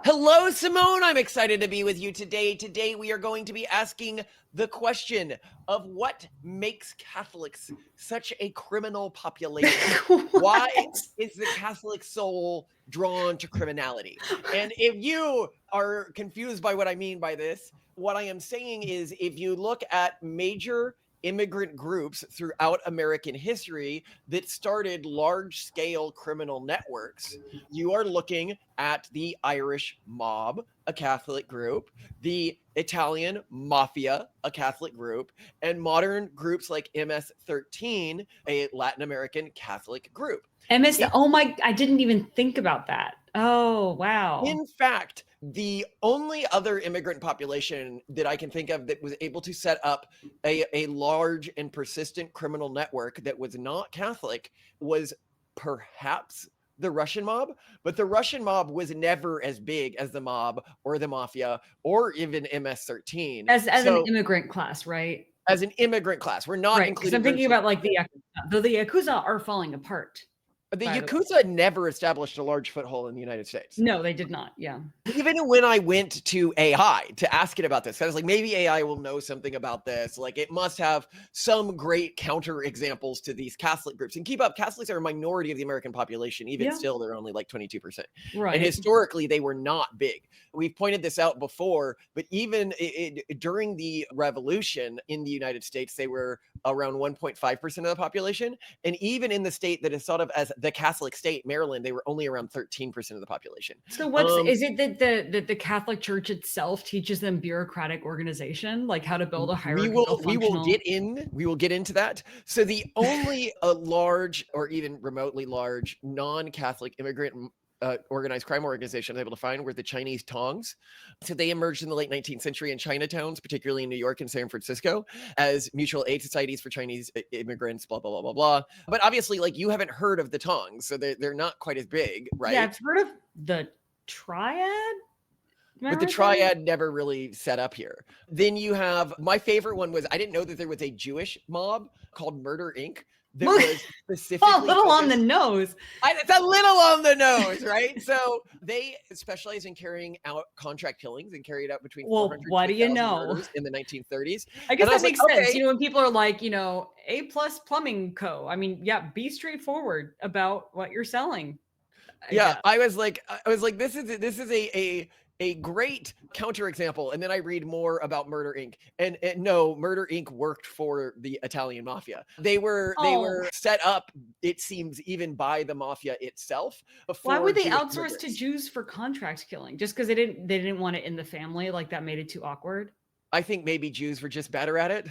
Hello, Simone. I'm excited to be with you today. Today, we are going to be asking the question of what makes Catholics such a criminal population? Why is the Catholic soul drawn to criminality? And if you are confused by what I mean by this, what I am saying is if you look at major immigrant groups throughout American history that started large-scale criminal networks, you are looking at the Irish mob, a Catholic group, the Italian mafia, a Catholic group, and modern groups like MS-13, a Latin American Catholic group. I didn't even think about that. Oh, wow. In fact, the only other immigrant population that I can think of that was able to set up a large and persistent criminal network that was not Catholic was perhaps the Russian mob, but the Russian mob was never as big as the mob or the mafia or even MS-13. As an immigrant class, right? As an immigrant class. We're not Right, including. I'm thinking about like the Yakuza, though the Yakuza are falling apart. The Yakuza never established a large foothold in the United States. No, they did not. Yeah. Even when I went to AI to ask it about this, I was like, maybe AI will know something about this. Like, it must have some great counter examples to these Catholic groups. And keep up, Catholics are a minority of the American population. Even still, they're only like 22%. Right. And historically, they were not big. We've pointed this out before, but even during the Revolution in the United States, they were around 1.5% of the population. And even in the state that is thought of as the Catholic state, Maryland, they were only around 13% of the population. So is it that the Catholic Church itself teaches them bureaucratic organization, like how to build a hierarchical functional? We will get into that. So the only large or even remotely large non-Catholic immigrant organized crime organization I was able to find were the Chinese Tongs. So they emerged in the late 19th century in Chinatowns, particularly in New York and San Francisco, as mutual aid societies for Chinese immigrants, blah, blah, blah, blah, blah. But obviously, like, you haven't heard of the Tongs, so they're not quite as big, right? Yeah, I've heard of the Triad. But the Triad never really set up here. Then you have, my favorite one was, I didn't know that there was a Jewish mob called Murder Inc. that was specifically a little on the nose. It's a little on the nose, right? So they specialize in carrying out contract killings and carried out between 400 what do you know murders in the 1930s. I guess that makes sense. You know, when people are like, you know, A+ Plumbing Co. I mean, yeah, be straightforward about what you're selling. I was like, this is a great counterexample. And then I read more about Murder Inc. And no, Murder Inc. worked for the Italian mafia. They were set up, it seems, even by the mafia itself. Why would they outsource to Jews for contract killing? Just because they didn't want it in the family? Like, that made it too awkward? I think maybe Jews were just better at it.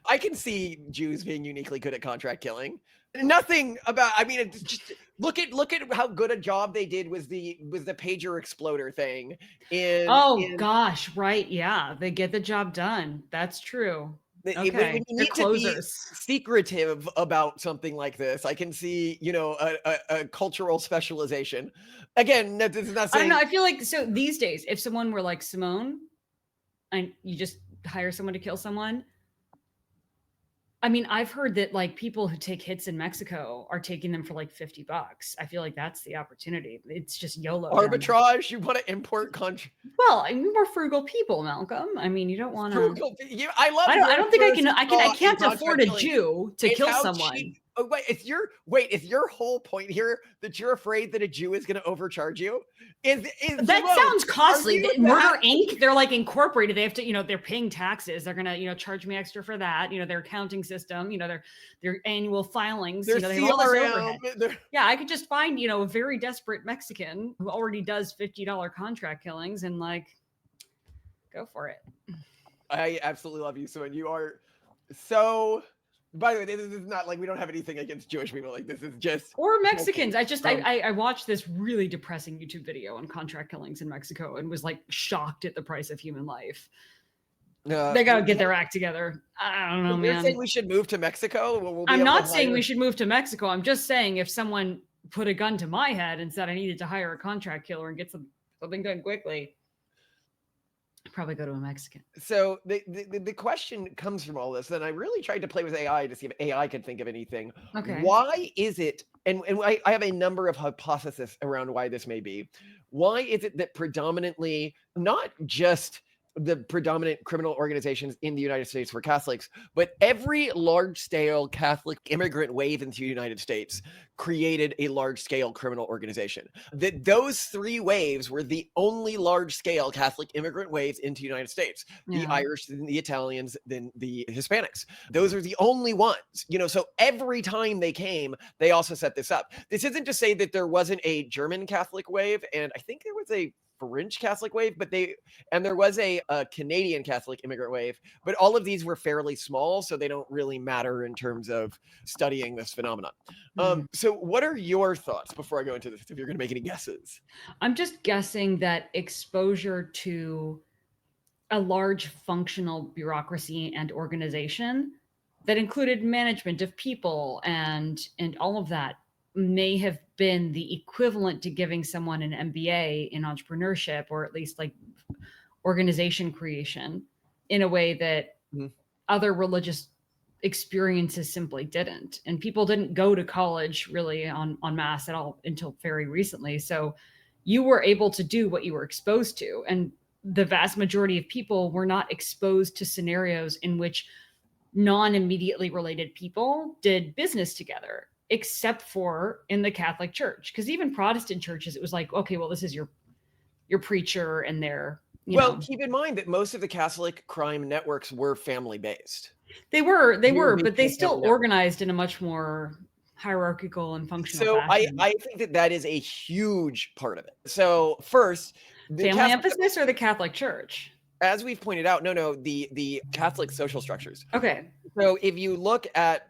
I can see Jews being uniquely good at contract killing. Nothing about, I mean, it's just look at how good a job they did was the pager exploder thing. Gosh, right. Yeah. They get the job done. That's true. Okay. When you need to be secretive about something like this, I can see, you know, a cultural specialization. Again, this is not saying. I don't know. I feel like, so these days, if someone were like Simone and you just hire someone to kill someone, I mean, I've heard that like people who take hits in Mexico are taking them for like $50. I feel like that's the opportunity. It's just YOLO. Arbitrage. You want to import country. Well, I mean, we're frugal people, Malcolm. I mean, you don't want to. I don't think I can't afford a Jew to kill someone. Is your whole point here that you're afraid that a Jew is going to overcharge you? That sounds costly. Murder Inc. They're like incorporated. They have to, you know, they're paying taxes. They're going to, you know, charge me extra for that. You know, their accounting system, you know, their annual filings. Their they have all this overhead. Yeah, I could just find, you know, a very desperate Mexican who already does $50 contract killings and like go for it. I absolutely love you, Simone. You are so. By the way, this is not like we don't have anything against Jewish people. Like, this is just or Mexicans. I watched this really depressing YouTube video on contract killings in Mexico and was like shocked at the price of human life. They gotta get their act together. I don't know, man. You're saying we should move to Mexico? I'm not saying we should move to Mexico. I'm just saying if someone put a gun to my head and said I needed to hire a contract killer and get something done quickly, Probably go to a Mexican. So the question comes from all this, and I really tried to play with AI to see if AI could think of anything. Okay. Why is it, and I have a number of hypotheses around why this may be. Why is it that predominantly, not just the predominant criminal organizations in the United States were Catholics, but every large-scale Catholic immigrant wave into the United States created a large-scale criminal organization? That those three waves were the only large-scale Catholic immigrant waves into the United States. The Yeah. Irish, then the Italians, then the Hispanics. Those are the only ones, so every time they came, they also set this up. This isn't to say that there wasn't a German Catholic wave, and I think there was a French Catholic wave, and there was a Canadian Catholic immigrant wave, but all of these were fairly small, so they don't really matter in terms of studying this phenomenon. So what are your thoughts before I go into this, if you're going to make any guesses? I'm just guessing that exposure to a large functional bureaucracy and organization that included management of people and all of that may have been the equivalent to giving someone an MBA in entrepreneurship, or at least like organization creation, in a way that other religious experiences simply didn't. And people didn't go to college really en masse at all until very recently. So you were able to do what you were exposed to. And the vast majority of people were not exposed to scenarios in which non-immediately related people did business together, except for in the Catholic Church. Because even Protestant churches, it was like, okay, well, this is your preacher and their, keep in mind that most of the Catholic crime networks were family-based. They were, but they still organized in a much more hierarchical and functional fashion. I think that is a huge part of it. So first, the family emphasis or the Catholic Church? As we've pointed out, the Catholic social structures. Okay. So if you look at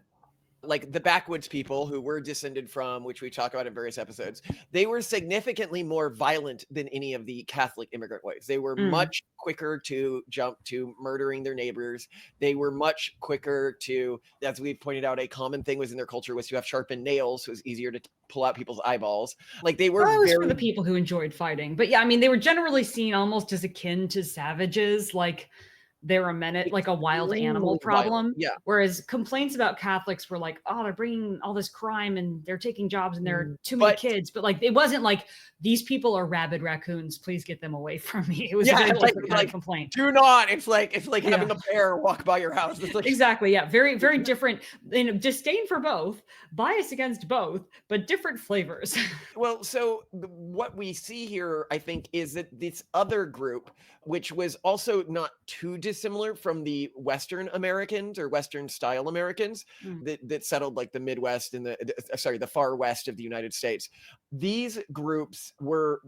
like the backwoods people who were descended from, which we talk about in various episodes, they were significantly more violent than any of the Catholic immigrant waves. They were much quicker to jump to murdering their neighbors. They were much quicker to, as we've pointed out, a common thing was in their culture was to have sharpened nails, so it was easier to pull out people's eyeballs. Like they were for the people who enjoyed fighting. But yeah, I mean, they were generally seen almost as akin to savages, like they're a menace, like a wild animal problem. Yeah. Whereas complaints about Catholics were like, oh, they're bringing all this crime and they're taking jobs and there are too many kids. But like, it wasn't like, these people are rabid raccoons, please get them away from me. It was a very different kind of complaint. Do not. It's like having a bear walk by your house. It's like, exactly. Yeah. Very, very different. Disdain for both, bias against both, but different flavors. Well, so what we see here, I think, is that this other group, which was also not too dissimilar from the Western Americans or Western style Americans that settled like the Midwest and the far west of the United States. These groups were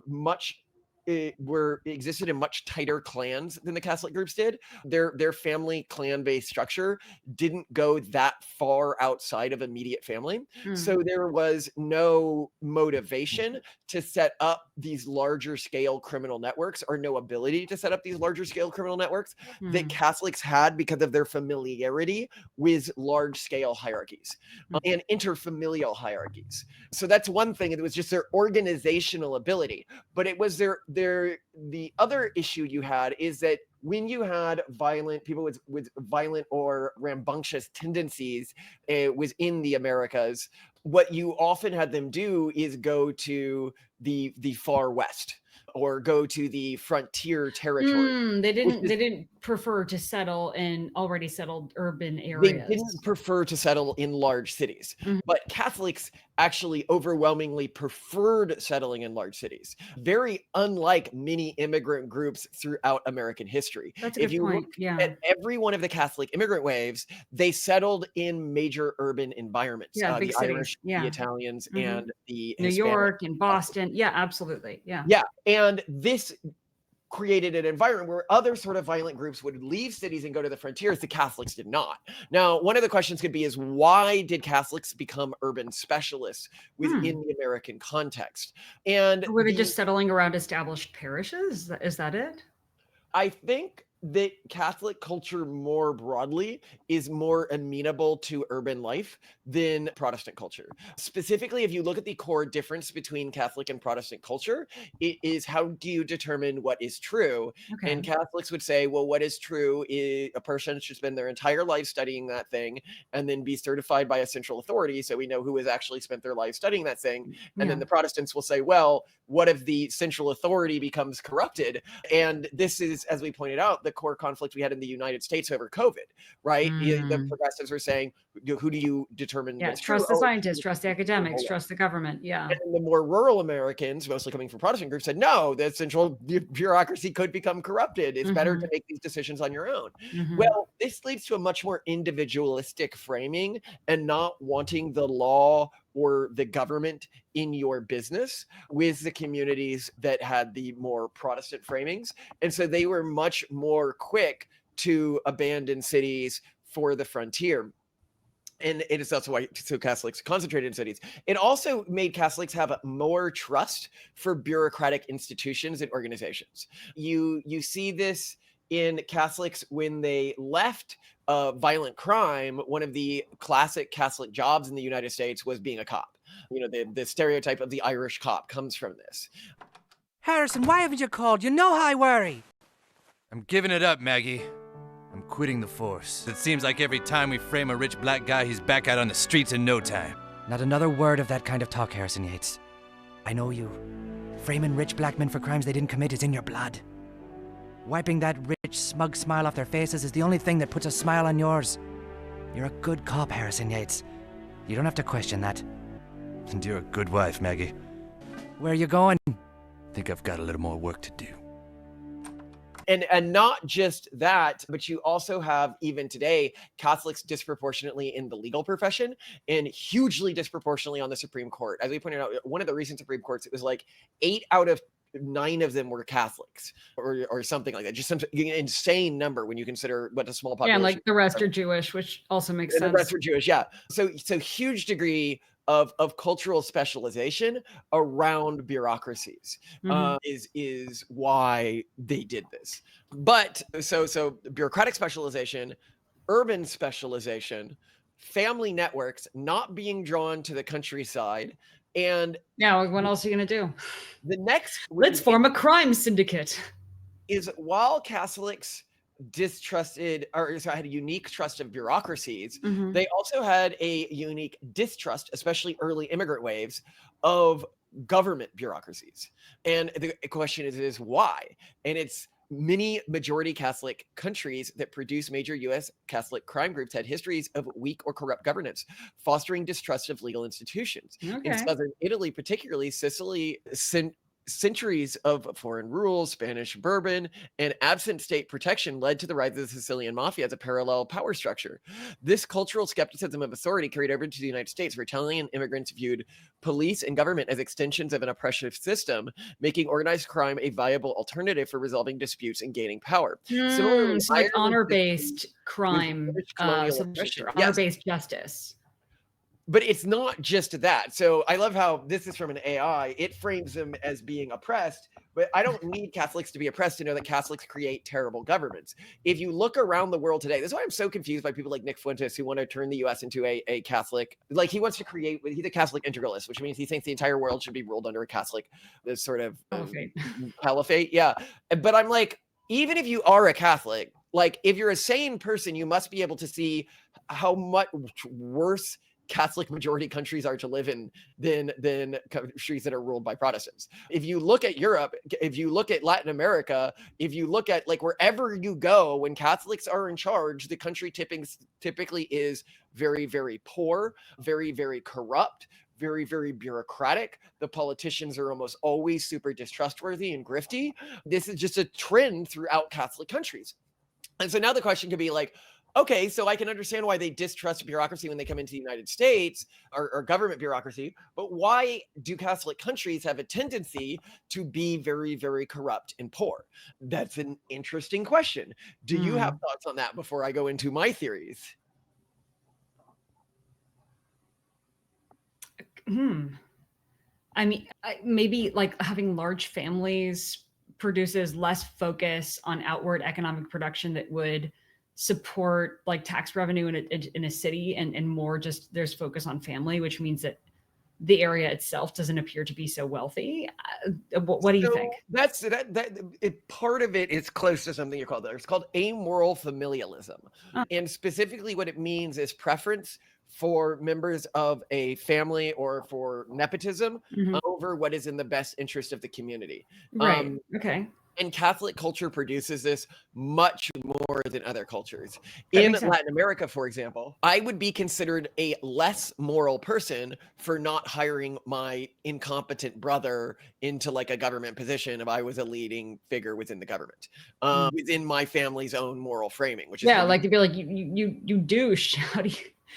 existed in much tighter clans than the Catholic groups did. Their family clan-based structure didn't go that far outside of immediate family. So there was no motivation to set up these larger scale criminal networks, or no ability to set up these larger scale criminal networks that Catholics had because of their familiarity with large scale hierarchies and interfamilial hierarchies. So that's one thing. It was just their organizational ability, but it was the other issue you had is that when you had violent people with violent or rambunctious tendencies within the Americas, what you often had them do is go to the far west or go to the frontier territory. They didn't prefer to settle in already settled urban areas. They didn't prefer to settle in large cities, but Catholics actually overwhelmingly preferred settling in large cities, very unlike many immigrant groups throughout American history. That's a good point. At every one of the Catholic immigrant waves, they settled in major urban environments. Big the cities. Irish, the Italians, and the New York and Boston. Yeah, absolutely. Yeah. Yeah. And this created an environment where other sort of violent groups would leave cities and go to the frontiers. The Catholics did not. Now, one of the questions could be is why did Catholics become urban specialists within the American context? And were they just settling around established parishes? Is that it? I think that Catholic culture more broadly is more amenable to urban life than Protestant culture. Specifically, if you look at the core difference between Catholic and Protestant culture, it is how do you determine what is true? Okay. And Catholics would say, well, what is true is a person should spend their entire life studying that thing and then be certified by a central authority so we know who has actually spent their life studying that thing. And then the Protestants will say, well, what if the central authority becomes corrupted? And this is, as we pointed out, the core conflict we had in the United States over COVID, right? The progressives were saying, who do you determine what's true? Trust the scientists, trust the academics, trust the government. Yeah. And the more rural Americans, mostly coming from Protestant groups, said, no, the central bureaucracy could become corrupted. It's better to make these decisions on your own. Well, this leads to a much more individualistic framing and not wanting the law or the government in your business with the communities that had the more Protestant framings. And so they were much more quick to abandon cities for the frontier. And it is also why Catholics concentrated in cities. It also made Catholics have more trust for bureaucratic institutions and organizations. You see this in Catholics when they left violent crime. One of the classic Catholic jobs in the United States was being a cop. The stereotype of the Irish cop comes from this. Harrison, why haven't you called? You know how I worry. I'm giving it up, Maggie. I'm quitting the force. It seems like every time we frame a rich black guy, he's back out on the streets in no time. Not another word of that kind of talk, Harrison Yates. I know you. Framing rich black men for crimes they didn't commit is in your blood. Wiping that rich, smug smile off their faces is the only thing that puts a smile on yours. You're a good cop, Harrison Yates. You don't have to question that. And you're a good wife, Maggie. Where are you going? Think I've got a little more work to do. And not just that, but you also have, even today, Catholics disproportionately in the legal profession and hugely disproportionately on the Supreme Court. As we pointed out, one of the recent Supreme Courts, it was like 8 out of 9 of them were Catholics or something like that. Just some insane number when you consider what a small population. Yeah, and like the rest are Jewish, which also makes sense. The rest are Jewish, yeah. So huge degree of cultural specialization around bureaucracies is why they did this. But so bureaucratic specialization, urban specialization, family networks not being drawn to the countryside, and now what else are you going to do? The next, let's form a crime syndicate. Is while Catholics distrusted or had a unique trust of bureaucracies, they also had a unique distrust, especially early immigrant waves, of government bureaucracies. And the question is why? And it's many majority Catholic countries that produce major U.S. Catholic crime groups had histories of weak or corrupt governance, fostering distrust of legal institutions. In southern Italy, particularly Sicily, centuries of foreign rule, Spanish Bourbon, and absent state protection led to the rise of the Sicilian Mafia as a parallel power structure. This cultural skepticism of authority carried over to the United States, where Italian immigrants viewed police and government as extensions of an oppressive system, making organized crime a viable alternative for resolving disputes and gaining power. Similarly, so like honor-based crime, honor-based justice. But it's not just that. So I love how this is from an AI. It frames them as being oppressed, but I don't need Catholics to be oppressed to know that Catholics create terrible governments. If you look around the world today, this is why I'm so confused by people like Nick Fuentes who want to turn the US into a Catholic, like he wants to create, he's a Catholic integralist, which means he thinks the entire world should be ruled under a Catholic, this sort of caliphate. Yeah. But I'm like, even if you are a Catholic, like if you're a sane person, you must be able to see how much worse Catholic majority countries are to live in than countries that are ruled by Protestants. If you look at Europe, if you look at Latin America, if you look at like wherever you go, when Catholics are in charge, the country typically is very, very poor, very, very corrupt, very, very bureaucratic. The politicians are almost always super distrustworthy and grifty. This is just a trend throughout Catholic countries. And so now the question could be like, okay, so I can understand why they distrust bureaucracy when they come into the United States or government bureaucracy, but why do Catholic countries have a tendency to be very, very corrupt and poor? That's an interesting question. Do you have thoughts on that before I go into my theories? I mean, maybe like having large families produces less focus on outward economic production that would support like tax revenue in a city, and more just there's focus on family, which means that the area itself doesn't appear to be so wealthy. What do you think? That's part of it is close to something you called there. It's called amoral familialism. And specifically what it means is preference for members of a family or for nepotism over what is in the best interest of the community. Right. Okay. And Catholic culture produces this much more than other cultures. That In makes sense. Latin America, for example, I would be considered a less moral person for not hiring my incompetent brother into like a government position if I was a leading figure within the government, within my family's own moral framing, which is like to be like you douche. How do you?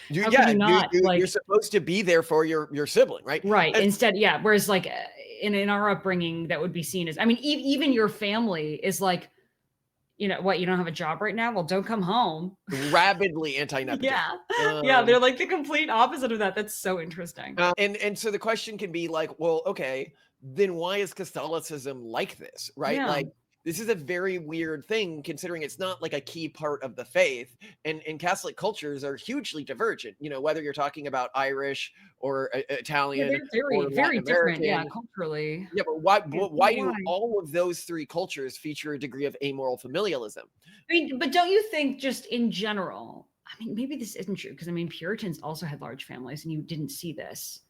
you're supposed to be there for your sibling, right? Right. And Instead, yeah. Whereas like in our upbringing, that would be seen as, I mean, even your family is like, you know what, you don't have a job right now? Well, don't come home. rabidly anti-nepotism. Yeah. They're like the complete opposite of that. That's so interesting. And so the question can be like, well, okay, then why is Catholicism like this, right? Yeah. Like, this is a very weird thing considering it's not like a key part of the faith, and Catholic cultures are hugely divergent, you know, whether you're talking about Irish or Italian, they're or very Latin different, American. culturally. Yeah, but why do all of those three cultures feature a degree of amoral familialism? I mean, but don't you think just in general, I mean, maybe this isn't true, because I mean, Puritans also had large families and you didn't see this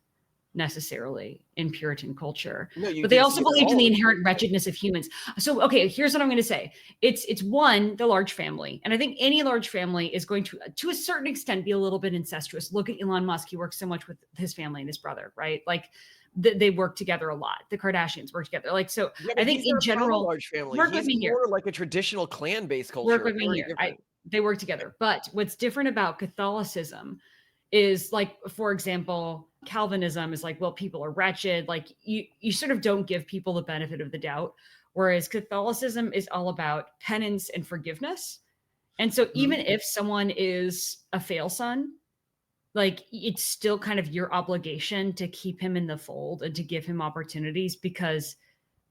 necessarily in Puritan culture, but they also believed in the inherent wretchedness of humans. So, okay, here's what I'm going to say. It's one, the large family. And I think any large family is going to a certain extent, be a little bit incestuous. Look at Elon Musk. He works so much with his family and his brother, right? Like they work together a lot. The Kardashians work together. Like, so I think in general, large family. Work with me here. More like a traditional clan-based culture. Work with me here. They work together. But what's different about Catholicism is, like, for example, Calvinism is like, well, people are wretched. Like you sort of don't give people the benefit of the doubt. Whereas Catholicism is all about penance and forgiveness. And so even if someone is a fail son, like it's still kind of your obligation to keep him in the fold and to give him opportunities, because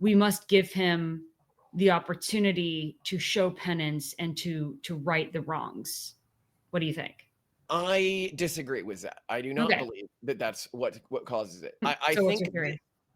we must give him the opportunity to show penance and to right the wrongs. What do you think? I disagree with that. I do not believe that that's what causes it. I So think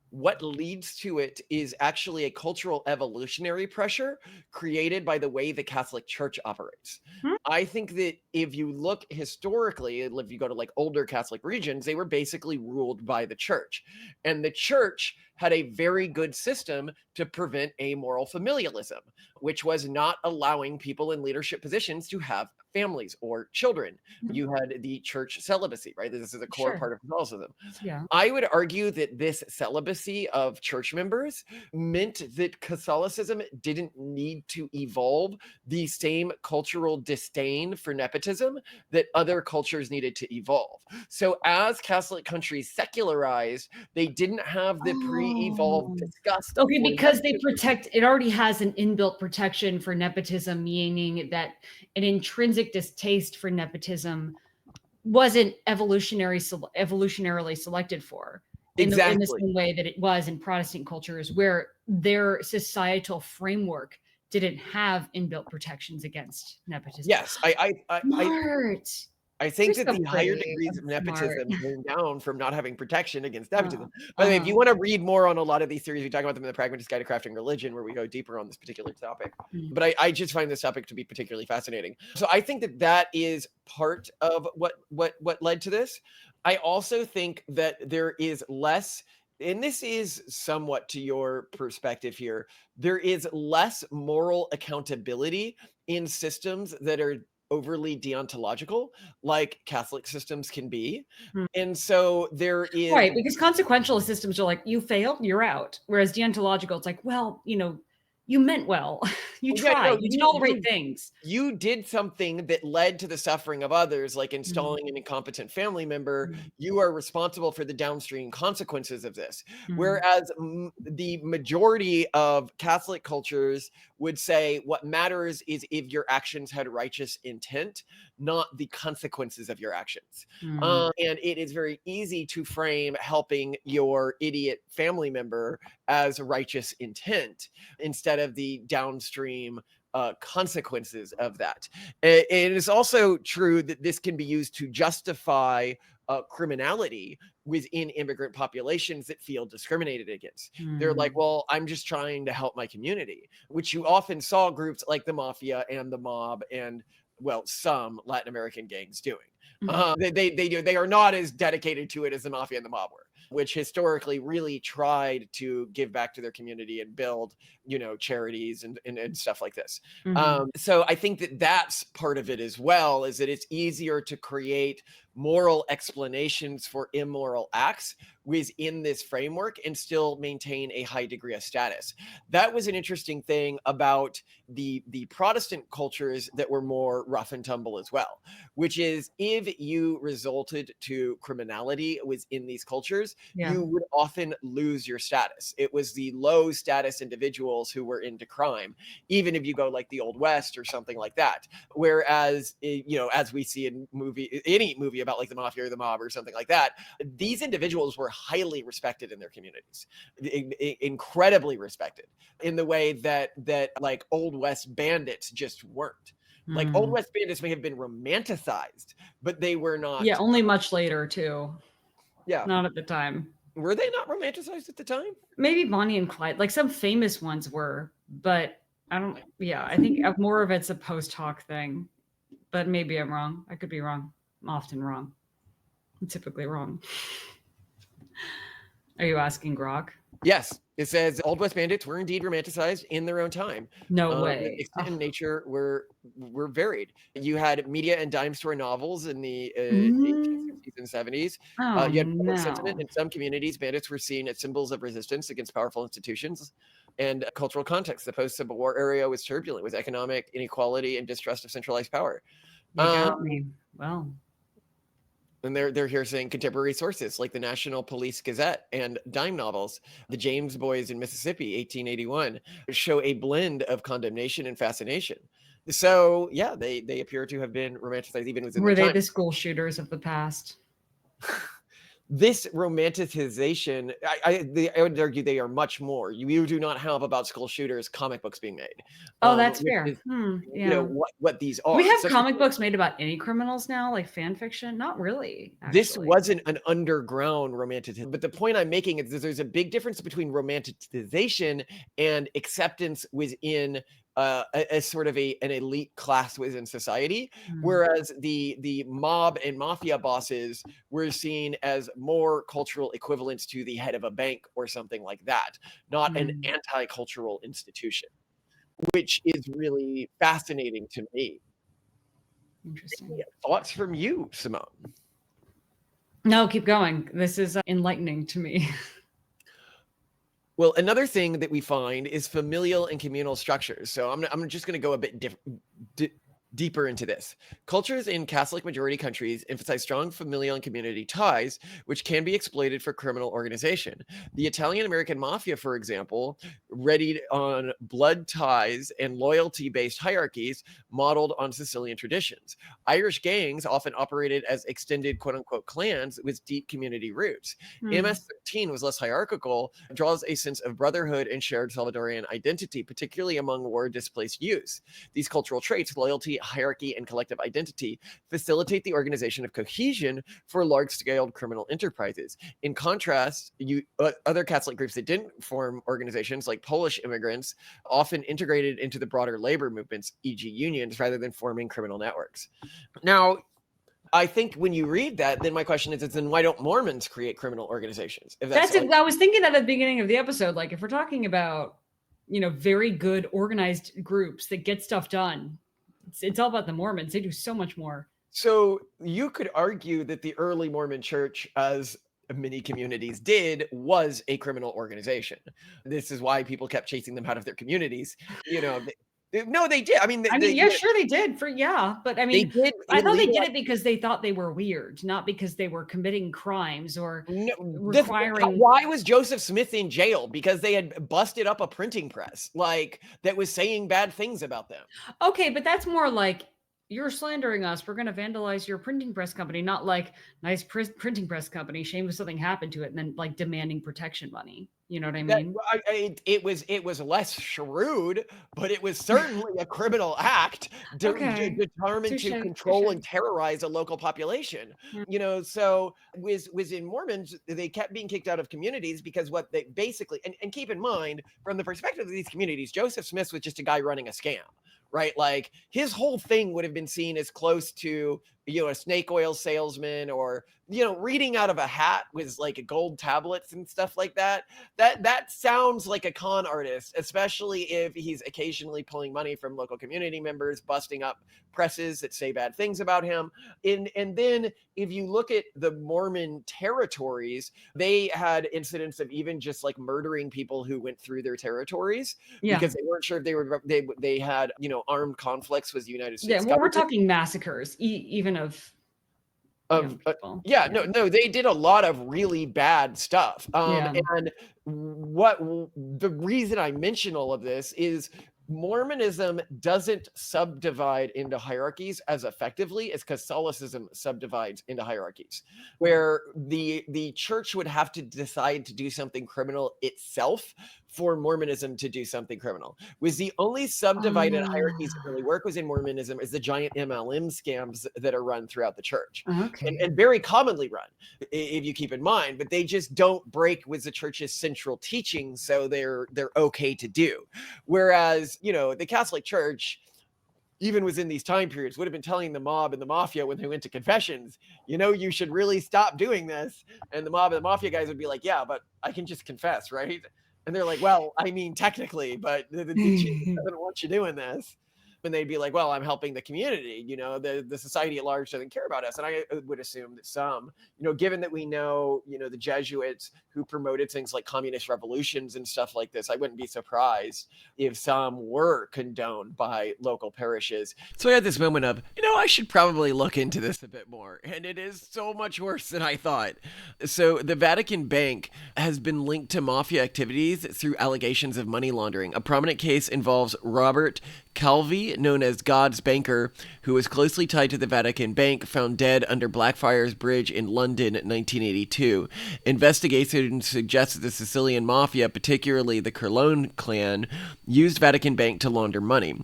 what leads to it is actually a cultural evolutionary pressure created by the way the Catholic Church operates. I think that if you look historically, if you go to like older Catholic regions, they were basically ruled by the church. And the church had a very good system to prevent amoral familialism, which was not allowing people in leadership positions to have families or children. You had the church celibacy, right? This is a core part of Catholicism. Yeah. I would argue that this celibacy of church members meant that Catholicism didn't need to evolve the same cultural disdain for nepotism that other cultures needed to evolve. So as Catholic countries secularized, they didn't have the pre-evolved disgust. Okay, because they protect, it already has an inbuilt protection for nepotism, meaning that an intrinsic distaste for nepotism wasn't evolutionarily selected for in the same way that it was in Protestant cultures, where their societal framework didn't have inbuilt protections against nepotism. Yes, I think that the higher degrees of nepotism came down from not having protection against nepotism. By the way, if you want to read more on a lot of these theories, we talk about them in the Pragmatist Guide to Crafting Religion, where we go deeper on this particular topic. But I just find this topic to be particularly fascinating. So I think that that is part of what led to this. I also think that there is less, and this is somewhat to your perspective here, there is less moral accountability in systems that are overly deontological, like Catholic systems can be. And so there is... Right, because consequential systems are like, you failed, you're out. Whereas deontological, it's like, well, you know, you meant well. You Well, yeah, tried. no, You did all the right things. you did something that led to the suffering of others, like installing an incompetent family member. You are responsible for the downstream consequences of this. Whereas the majority of Catholic cultures would say what matters is if your actions had righteous intent, not the consequences of your actions. And it is very easy to frame helping your idiot family member as righteous intent instead of the downstream consequences of that. It is also true that this can be used to justify criminality within immigrant populations that feel discriminated against. They're like, well, I'm just trying to help my community, which you often saw groups like the Mafia and the mob and, well, some Latin American gangs doing. They are not as dedicated to it as the Mafia and the mob were, which historically really tried to give back to their community and build, charities and stuff like this. So I think that that's part of it as well, is that it's easier to create moral explanations for immoral acts within this framework and still maintain a high degree of status. That was an interesting thing about the Protestant cultures that were more rough and tumble as well, which is if you resulted to criminality within these cultures, you would often lose your status. It was the low status individuals who were into crime, even if you go like the Old West or something like that. Whereas, as we see in any movie about like the Mafia or the mob or something like that, these individuals were highly respected in their communities, incredibly respected, in the way that like Old West bandits just weren't. Like Old West bandits may have been romanticized, but they were not. Yeah, only much later too. Yeah, not at the time. Were they not romanticized at the time? Maybe Bonnie and Clyde, like some famous ones were, but I don't. Yeah, I think more of it's a post hoc thing, but maybe I'm wrong. I could be wrong. I'm often wrong. I'm typically wrong. Are you asking Grok? Yes. It says Old West bandits were indeed romanticized in their own time. No way. Extent and nature were varied. You had media and dime store novels in the 1860s and 70s. You had public sentiment. In some communities, bandits were seen as symbols of resistance against powerful institutions and cultural context. The post-Civil War area was turbulent with economic inequality and distrust of centralized power. You got me. Well. And they're here saying contemporary sources like the National Police Gazette and dime novels, The James Boys in Mississippi, 1881, show a blend of condemnation and fascination. So yeah, they appear to have been romanticized even within. Were they the school shooters of the past? This romanticization, I would argue they are much more. You do not have about school shooters comic books being made. Oh, that's fair. Is, what these are. We have comic books made about any criminals now, like fan fiction? Not really. Actually. This wasn't an underground romanticism. But the point I'm making is that there's a big difference between romanticization and acceptance within a sort of an elite class within society, whereas the mob and mafia bosses were seen as more cultural equivalents to the head of a bank or something like that, not an anti-cultural institution, which is really fascinating to me. Interesting. Thoughts from you, Simone? No, keep going. This is enlightening to me. Well, another thing that we find is familial and communal structures. So I'm just going to go a bit deeper into this. Cultures in Catholic majority countries emphasize strong familial and community ties, which can be exploited for criminal organization. The Italian-American Mafia, for example, readied on blood ties and loyalty-based hierarchies modeled on Sicilian traditions. Irish gangs often operated as extended quote-unquote clans with deep community roots. MS-13 was less hierarchical, draws a sense of brotherhood and shared Salvadorian identity, particularly among war-displaced youths. These cultural traits, loyalty, hierarchy, and collective identity, facilitate the organization of cohesion for large-scale criminal enterprises. In contrast, other Catholic groups that didn't form organizations, like Polish immigrants, often integrated into the broader labor movements, e.g. unions, rather than forming criminal networks. Now, I think when you read that, then my question is then why don't Mormons create criminal organizations? I was thinking that at the beginning of the episode, like if we're talking about, very good organized groups that get stuff done, it's all about the Mormons. They do so much more. So you could argue that the early Mormon church, as many communities did, was a criminal organization. This is why people kept chasing them out of their communities. No, they did. I mean, yeah, sure they did. But I mean, they did. I thought they did it because they thought they were weird, not because they were committing crimes or requiring. Why was Joseph Smith in jail? Because they had busted up a printing press, like, that was saying bad things about them. Okay, but that's more like, you're slandering us. We're going to vandalize your printing press company, not like, nice printing press company. Shame if something happened to it, and then like demanding protection money. You know what I mean? It was less shrewd, but it was certainly a criminal act determined to control and terrorize a local population. You know, so was in Mormons, they kept being kicked out of communities because what they basically, and keep in mind, from the perspective of these communities, Joseph Smith was just a guy running a scam. Right? Like, his whole thing would have been seen as close to, you know, a snake oil salesman, or, you know, reading out of a hat with like gold tablets and stuff like that. That sounds like a con artist, especially if he's occasionally pulling money from local community members, busting up presses that say bad things about him. And then if you look at the Mormon territories, they had incidents of even just like murdering people who went through their territories because they weren't sure if they had, you know, armed conflicts with the United States. Yeah, well, we're talking massacres, even of no, they did a lot of really bad stuff. And what the reason I mention all of this is Mormonism doesn't subdivide into hierarchies as effectively as Catholicism subdivides into hierarchies, where the church would have to decide to do something criminal itself for Mormonism to do something criminal. Was the only subdivided hierarchies that really work was in Mormonism is the giant MLM scams that are run throughout the church, and very commonly run, if you keep in mind, but they just don't break with the church's central teaching, so they're okay to do. Whereas, you know, the Catholic Church, even within these time periods, would have been telling the mob and the mafia when they went to confessions, you know, you should really stop doing this. And the mob and the mafia guys would be like, yeah, but I can just confess, right? And they're like, well, I mean, technically, but the Jesus doesn't want you doing this. And they'd be like, well, I'm helping the community, you know, the society at large doesn't care about us. And I would assume that some, you know, given that we know, you know, the Jesuits who promoted things like communist revolutions and stuff like this, I wouldn't be surprised if some were condoned by local parishes. So I had this moment of, you know, I should probably look into this a bit more. And it is so much worse than I thought. So the Vatican Bank has been linked to mafia activities through allegations of money laundering. A prominent case involves Robert Calvi, known as God's Banker, who was closely tied to the Vatican Bank, found dead under Blackfriars Bridge in London in 1982. Investigations suggest that the Sicilian Mafia, particularly the Corleone clan, used Vatican Bank to launder money.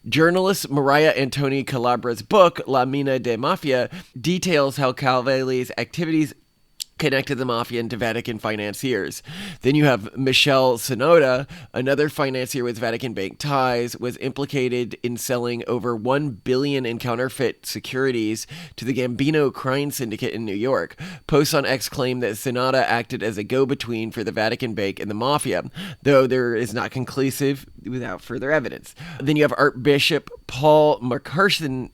Journalist Maria Antoni Calabra's book, La Mina de Mafia, details how Calvi's activities connected the mafia into Vatican financiers. Then you have Michelle Sonoda, another financier with Vatican Bank ties, was implicated in selling over $1 billion in counterfeit securities to the Gambino crime syndicate in New York. Posts on X claim that Sonoda acted as a go-between for the Vatican Bank and the mafia, though there is not conclusive without further evidence. Then you have Archbishop Paul Marcinus,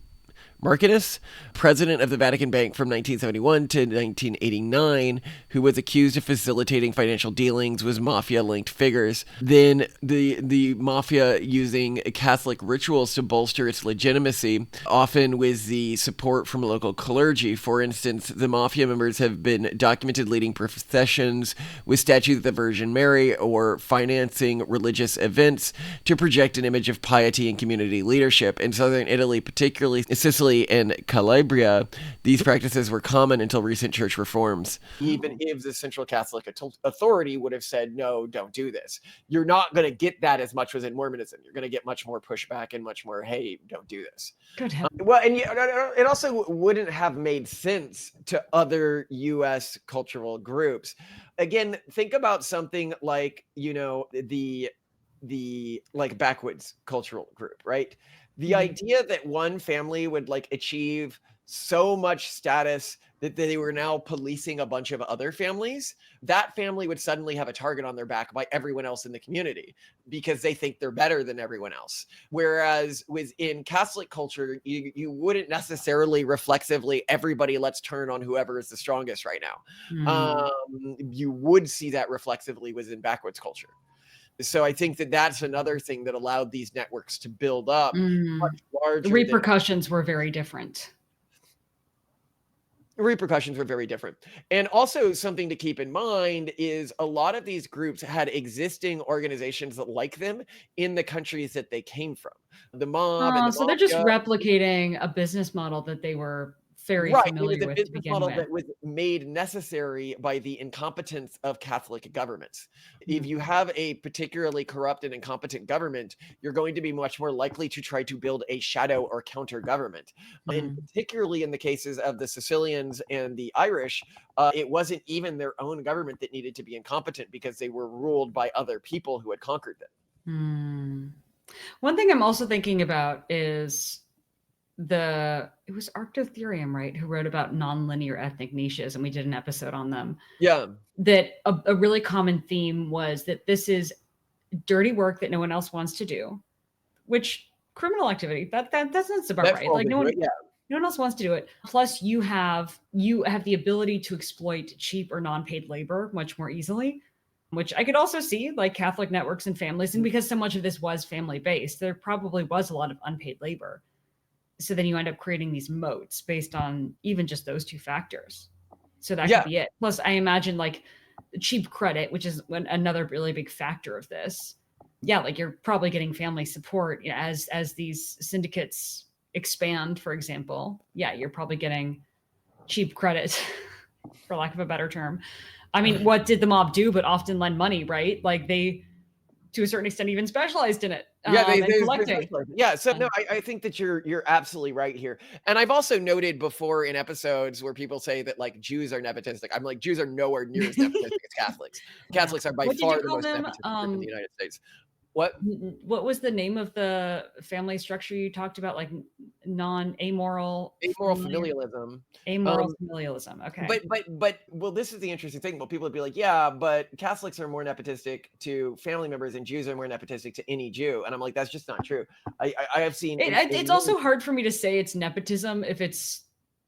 president of the Vatican Bank from 1971 to 1989, who was accused of facilitating financial dealings with mafia-linked figures. Then the mafia using Catholic rituals to bolster its legitimacy, often with the support from local clergy. For instance, the mafia members have been documented leading processions with statues of the Virgin Mary or financing religious events to project an image of piety and community leadership. In southern Italy, particularly Sicily and Calabria, these practices were common until recent church reforms. Even if the Central Catholic Authority would have said, no, don't do this, you're not going to get that as much within Mormonism. You're going to get much more pushback and much more, hey, don't do this. Well, and it also wouldn't have made sense to other U.S. cultural groups. Again, think about something like, you know, the like backwoods cultural group, right? The idea that one family would like achieve so much status that they were now policing a bunch of other families, that family would suddenly have a target on their back by everyone else in the community because they think they're better than everyone else. Whereas within Catholic culture, you wouldn't necessarily reflexively, everybody let's turn on whoever is the strongest right now. You would see that reflexively within backwoods culture. So I think that that's another thing that allowed these networks to build up much larger. The repercussions were very different. Repercussions were very different. And also something to keep in mind is a lot of these groups had existing organizations that like them in the countries that they came from. The mob and the So they're just mafia. replicating a business model that they were very Right, it familiar was a with to business begin model with. that was made necessary by the incompetence of Catholic governments. If Mm. you have a particularly corrupt and incompetent government, you're going to be much more likely to try to build a shadow or counter government. And particularly in the cases of the Sicilians and the Irish, it wasn't even their own government that needed to be incompetent because they were ruled by other people who had conquered them. One thing I'm also thinking about is it was Arctotherium, right, who wrote about nonlinear ethnic niches, and we did an episode on them. Yeah. That a really common theme was that this is dirty work that no one else wants to do, which criminal activity, that's about right. Like no one else wants to do it. Plus you have the ability to exploit cheap or non-paid labor much more easily, which I could also see like Catholic networks and families. And because so much of this was family based, there probably was a lot of unpaid labor. So then you end up creating these moats based on even just those two factors. So that could be it. Plus, I imagine like cheap credit, which is another really big factor of this. Yeah, like you're probably getting family support as these syndicates expand, for example. Yeah, you're probably getting cheap credit, for lack of a better term. I mean, what did the mob do but often lend money, right? Like they, to a certain extent, even specialized in it. They collecting. So no, I think that you're absolutely right here. And I've also noted before in episodes where people say that like Jews are nepotistic. I'm like, Jews are nowhere near as nepotistic as Catholics. Catholics are by far the most nepotistic in the United States. What was the name of the family structure you talked about? Like amoral familialism. Amoral familialism. Okay. But well, this is the interesting thing. Well, people would be like, yeah, but Catholics are more nepotistic to family members and Jews are more nepotistic to any Jew. And I'm like, that's just not true. I have seen it's also hard for me to say it's nepotism if it's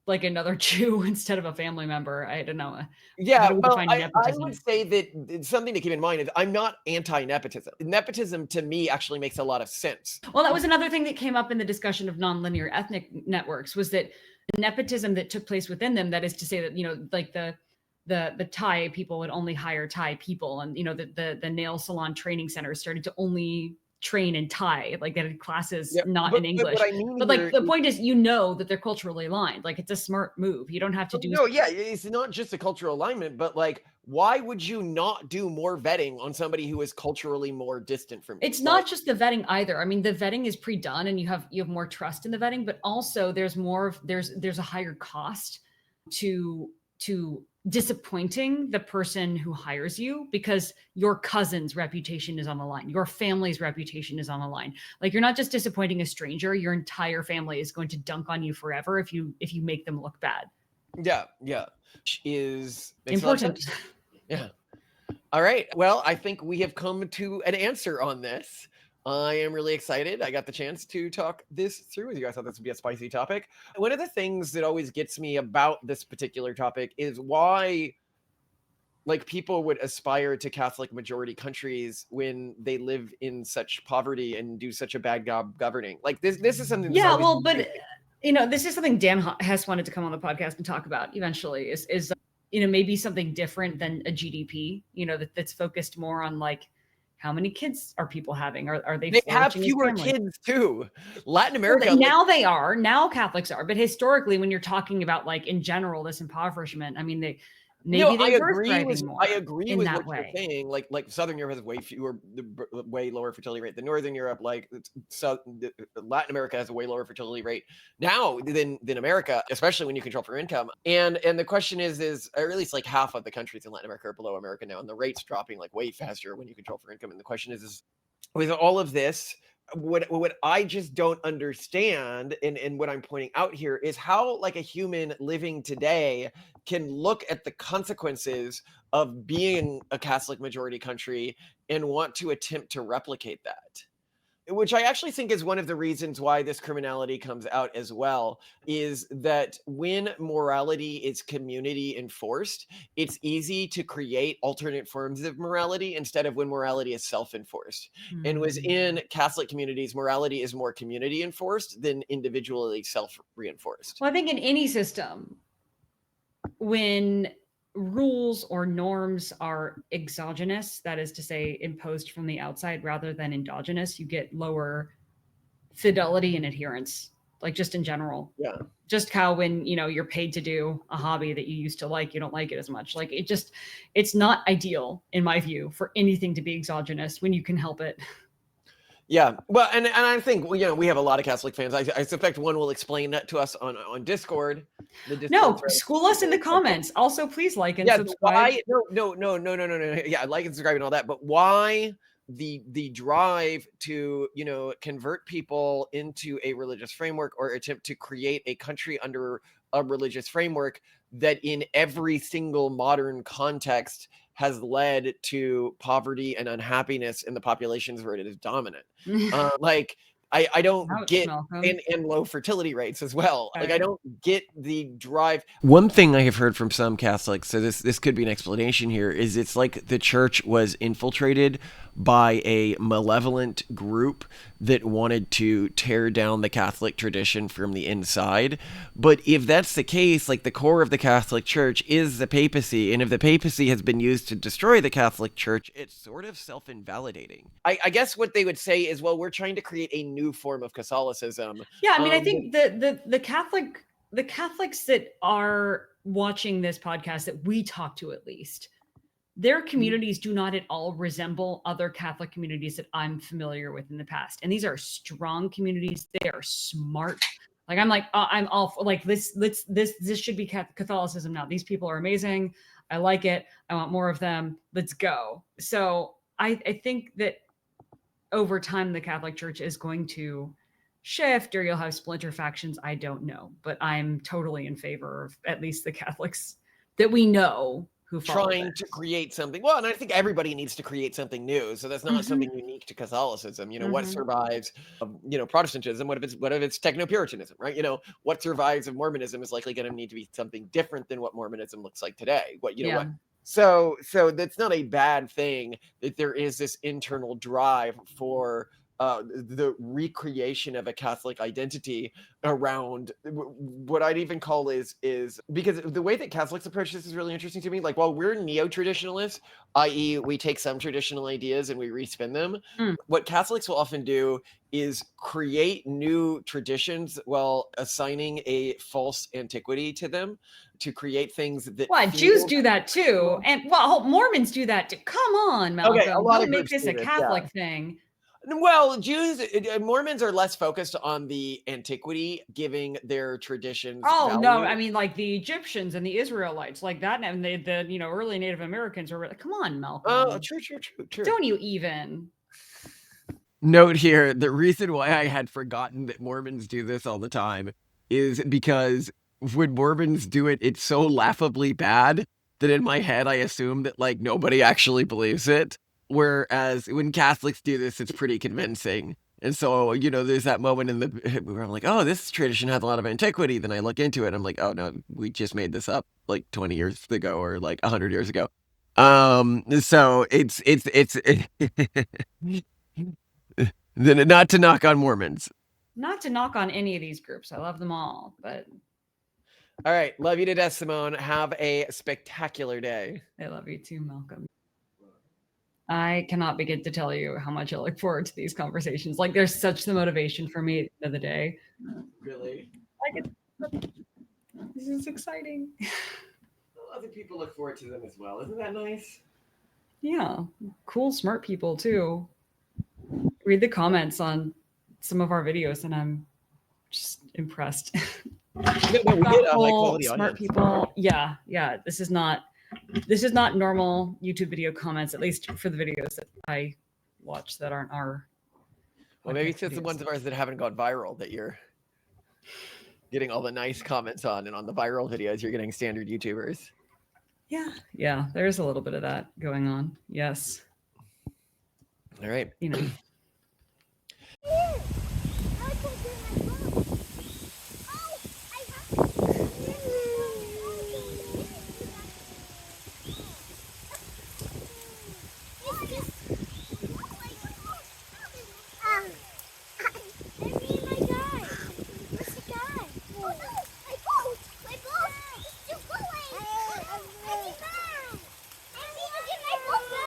like another Jew instead of a family member. I don't know. Yeah, well, I would say that it's something to keep in mind is I'm not anti-nepotism. Nepotism to me actually makes a lot of sense. Well, that was another thing that came up in the discussion of nonlinear ethnic networks was that nepotism that took place within them, that is to say that, you know, like the Thai people would only hire Thai people, and, you know, the nail salon training centers started to only train in Thai, like they had classes not in English. But like the point is, you know, that they're culturally aligned. Like it's a smart move. You don't have to do. No, yeah, it's not just a cultural alignment, but like, why would you not do more vetting on somebody who is culturally more distant from you? It's not just the vetting either. I mean, the vetting is pre-done, and you have more trust in the vetting, but also there's a higher cost to disappointing the person who hires you, because your cousin's reputation is on the line, your family's reputation is on the line. Like you're not just disappointing a stranger, your entire family is going to dunk on you forever if you make them look bad. Yeah is important. Yeah. All right, well, I think we have come to an answer on this. I am really excited. I got the chance to talk this through with you. I thought this would be a spicy topic. One of the things that always gets me about this particular topic is why like people would aspire to Catholic majority countries when they live in such poverty and do such a bad job governing. Like this is something. Yeah, well, but you know, this is something Dan Hess wanted to come on the podcast and talk about eventually. Is you know, maybe something different than a GDP. You know, that's focused more on like, how many kids are people having? Are they have fewer kids too? Latin America. Well, now they are. Now Catholics are. But historically, when you're talking about like in general, this impoverishment, I mean, I agree with what you're saying. Like Southern Europe has way lower fertility rate than Northern Europe. Like Latin America has a way lower fertility rate now than America, especially when you control for income. And the question is or at least like half of the countries in Latin America are below America now, and the rate's dropping like way faster when you control for income. And the question is with all of this, what I just don't understand, and what I'm pointing out here is how like a human living today can look at the consequences of being a Catholic majority country and want to attempt to replicate that. which I actually think is one of the reasons why this criminality comes out as well, is that when morality is community enforced, it's easy to create alternate forms of morality instead of when morality is self-enforced. And within Catholic communities, morality is more community enforced than individually self-reinforced. Well, I think in any system, when rules or norms are exogenous, that is to say imposed from the outside rather than endogenous, you get lower fidelity and adherence, like just in general. Yeah. Just how when, you know, you're paid to do a hobby that you used to like, you don't like it as much. Like it's not ideal in my view for anything to be exogenous when you can help it. Yeah, well, and I think, you know, we have a lot of Catholic fans. I suspect one will explain that to us on Discord. No, school us in the comments. Also, please like and subscribe. Why? No. Yeah, like and subscribe and all that. But why the drive to, you know, convert people into a religious framework or attempt to create a country under a religious framework that in every single modern context has led to poverty and unhappiness in the populations where it is dominant. Like, I don't get, and low fertility rates as well. Like, I don't get the drive. One thing I have heard from some Catholics, so this could be an explanation here, is it's like the church was infiltrated by a malevolent group that wanted to tear down the Catholic tradition from the inside. But if that's the case, like the core of the Catholic Church is the papacy, and if the papacy has been used to destroy the Catholic Church, it's sort of self-invalidating. I guess what they would say is, well, we're trying to create a new form of Catholicism. Yeah, I mean, I think the Catholics that are watching this podcast that we talk to, at least, their communities do not at all resemble other Catholic communities that I'm familiar with in the past. And these are strong communities. They are smart. Like, I'm like, I'm all for, like, this should be Catholicism now. These people are amazing. I like it. I want more of them. Let's go. So I think that over time, the Catholic Church is going to shift, or you'll have splinter factions. I don't know, but I'm totally in favor of at least the Catholics that we know who trying to create something. Well, and I think everybody needs to create something new. So that's not something unique to Catholicism. You know, what survives of, you know, Protestantism? What if it's techno-Puritanism, right? You know, what survives of Mormonism is likely going to need to be something different than what Mormonism looks like today. What, you know, what? So that's not a bad thing that there is this internal drive for the recreation of a Catholic identity around what I'd even call is because the way that Catholics approach this is really interesting to me. Like, while we're neo-traditionalists, i.e. we take some traditional ideas and we respin them, what Catholics will often do is create new traditions while assigning a false antiquity to them to create things that Jews do that too. And well, Mormons do that too. Come on, Malcolm. Okay, a lot don't of make this a Catholic thing. Well, Mormons are less focused on the antiquity, giving their traditions. Oh, no, I mean, like the Egyptians and the Israelites, like that, and the you know, early Native Americans were come on, Malcolm. Oh, true. Don't you even? Note here, the reason why I had forgotten that Mormons do this all the time is because when Mormons do it, it's so laughably bad that in my head I assume that, like, nobody actually believes it. Whereas when Catholics do this, it's pretty convincing. And so, you know, there's that moment in where I'm like, oh, this tradition has a lot of antiquity. Then I look into it and I'm like, oh no, we just made this up like 20 years ago or like 100 years ago. So it's then not to knock on Mormons. Not to knock on any of these groups. I love them all, but. All right. Love you to death, Simone. Have a spectacular day. I love you too, Malcolm. I cannot begin to tell you how much I look forward to these conversations. Like, there's such the motivation for me at the end of the day. Really? This is exciting. Other people look forward to them as well. Isn't that nice? Yeah. Cool, smart people too. Read the comments on some of our videos and I'm just impressed. We did a high quality smart audience. People. Yeah. This is not normal YouTube video comments, at least for the videos that I watch that aren't our. Well, maybe it's just the ones of ours that haven't gone viral that you're getting all the nice comments on, and on the viral videos, you're getting standard YouTubers. Yeah. There's a little bit of that going on. Yes. All right. You know.